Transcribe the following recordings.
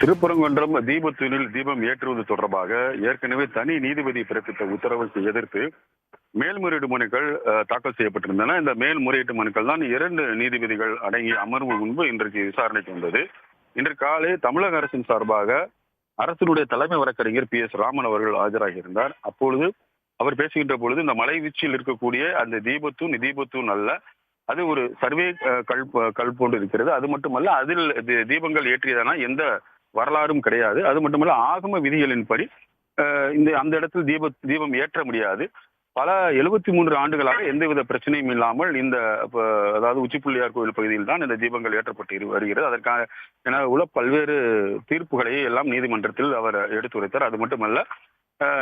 திருப்பரங்குன்றம் தீபத்தூணில் தீபம் ஏற்றுவது தொடர்பாக ஏற்கனவே தனி நீதிபதி பிறப்பித்த உத்தரவுக்கு எதிர்த்து மேல்முறையீடு மனுக்கள் தாக்கல் செய்யப்பட்டிருந்தன. இந்த மேல்முறையீட்டு மனுக்கள் தான் 2 நீதிபதிகள் அடங்கிய அமர்வு முன்பு இன்றைக்கு விசாரணைக்கு வந்தது. இன்று காலை தமிழக அரசின் சார்பாக அரசினுடைய தலைமை வழக்கறிஞர் ராமன் அவர்கள் ஆஜராகியிருந்தார். அப்பொழுது அவர் பேசுகின்ற பொழுது இந்த மலை வீச்சில் இருக்கக்கூடிய அந்த தீபத்தூண் அல்ல, அது ஒரு சர்வே கல் போன்று இருக்கிறது. அது மட்டுமல்ல, அதில் தீபங்கள் ஏற்றியதான எந்த வரலாறும் கிடையாது. அது மட்டுமல்ல, ஆகம விதிகளின்படி அந்த இடத்தில் தீபம் ஏற்ற முடியாது. பல 73 ஆண்டுகளாக எந்தவித பிரச்சனையும் இல்லாமல் இந்த அதாவது உச்சிப்புள்ளியார் கோயில் பகுதியில் தான் இந்த தீபங்கள் ஏற்றப்பட்டு வருகிறது. அதற்காக என உள்ள பல்வேறு தீர்ப்புகளை எல்லாம் நீதிமன்றத்தில் அவர் எடுத்துரைத்தார். அது மட்டுமல்ல,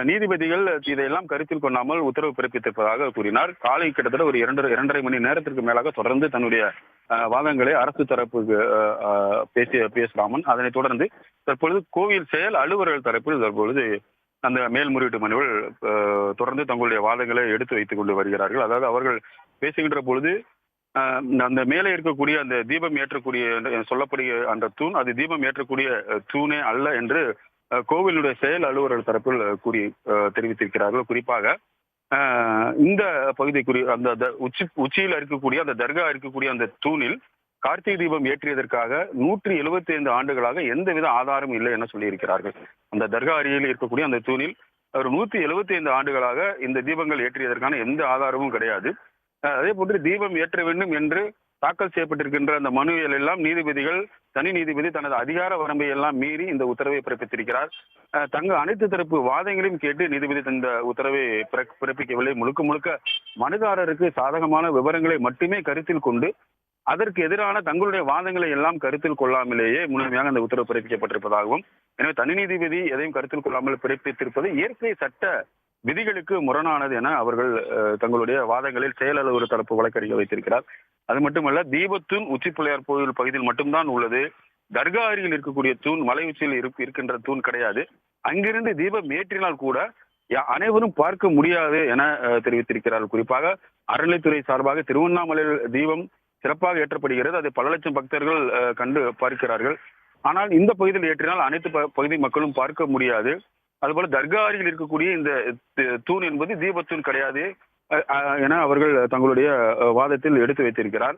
நீதிபதிகள் இதையெல்லாம் கருத்தில் கொள்ளாமல் உத்தரவு பிறப்பித்திருப்பதாக கூறினார். காலை கிட்டத்தட்ட ஒரு 2.5 மணி நேரத்திற்கு மேலாக தொடர்ந்து தன்னுடைய வாதங்களை அரசு தரப்புக்கு பேசிய ராமன், அதனைத் தொடர்ந்து தற்பொழுது கோவில் செயல் அலுவலர்கள் தரப்பில் தற்பொழுது அந்த மேல்முறையீட்டு மனுவில் தொடர்ந்து தங்களுடைய வாதங்களை எடுத்து வைத்துக் கொண்டு வருகிறார்கள். அதாவது அவர்கள் பேசுகின்ற பொழுது அந்த மேலே இருக்கக்கூடிய அந்த தீபம் ஏற்றக்கூடிய சொல்லக்கூடிய அந்த தூண், அது தீபம் ஏற்றக்கூடிய தூணே அல்ல என்று கோவிலுடைய செயல் அலுவலர்கள் தரப்பில் தெரிவித்திருக்கிறார்கள். குறிப்பாக இந்த பகுதிக்குரிய அந்த உச்சியில் இருக்கக்கூடிய அந்த தர்கா இருக்கக்கூடிய அந்த தூணில் கார்த்திகை தீபம் ஏற்றியதற்காக 175 ஆண்டுகளாக எந்தவித ஆதாரம் இல்லை என சொல்லியிருக்கிறார்கள். அந்த தர்கா அருகில் இருக்கக்கூடிய அந்த தூணில் ஒரு 175 ஆண்டுகளாக இந்த தீபங்கள் ஏற்றியதற்கான எந்த ஆதாரமும் கிடையாது. அதே போன்று தீபம் ஏற்ற வேண்டும் என்று தாக்கல் செய்யப்பட்டிருக்கின்ற அந்த மனுவில் எல்லாம் தனி நீதிபதி தனது அதிகார வரம்பை எல்லாம் மீறி இந்த உத்தரவை பிறப்பித்திருக்கிறார். அனைத்து தரப்பு வாதங்களையும் கேட்டு நீதிபதி இந்த உத்தரவை பிறப்பிக்கவில்லை. முழுக்க மனுதாரருக்கு சாதகமான விவரங்களை மட்டுமே கருத்தில் கொண்டு அதற்கு எதிரான தங்களுடைய வாதங்களை எல்லாம் கருத்தில் கொள்ளாமலேயே முழுமையாக அந்த உத்தரவு பிறப்பிக்கப்பட்டிருப்பதாகவும், எனவே தனி நீதிபதி எதையும் கருத்தில் கொள்ளாமல் பிறப்பித்திருப்பது இயற்கை சட்ட விதிகளுக்கு முரணானது என அவர்கள் தங்களுடைய வாதங்களில் செயல் அலுவலர் தரப்பு வழக்கறிஞர் வைத்திருக்கிறார். அது மட்டுமல்ல, தீபத்தூண் உச்சிப்புள்ளையார் கோயில் பகுதியில் மட்டும்தான் உள்ளது. தர்கா அருகில் இருக்கக்கூடிய தூண் மலை உச்சியில் இருக்கின்ற தூண் கிடையாது. அங்கிருந்து தீபம் ஏற்றினால் கூட அனைவரும் பார்க்க முடியாது என தெரிவித்திருக்கிறார்கள். குறிப்பாக அறநிலைத்துறை சார்பாக திருவண்ணாமலையில் தீபம் சிறப்பாக ஏற்றப்படுகிறது. அதை பல லட்சம் பக்தர்கள் கண்டு பார்க்கிறார்கள். ஆனால் இந்த பகுதியில் ஏற்றினால் அனைத்து பகுதி மக்களும் பார்க்க முடியாது. அதுபோல தர்கா அருகில் இருக்கக்கூடிய இந்த தூண் என்பது தீபத்தூண் கிடையாது என அவர்கள் தங்களுடைய வாதத்தில் எடுத்து வைத்திருக்கிறார்.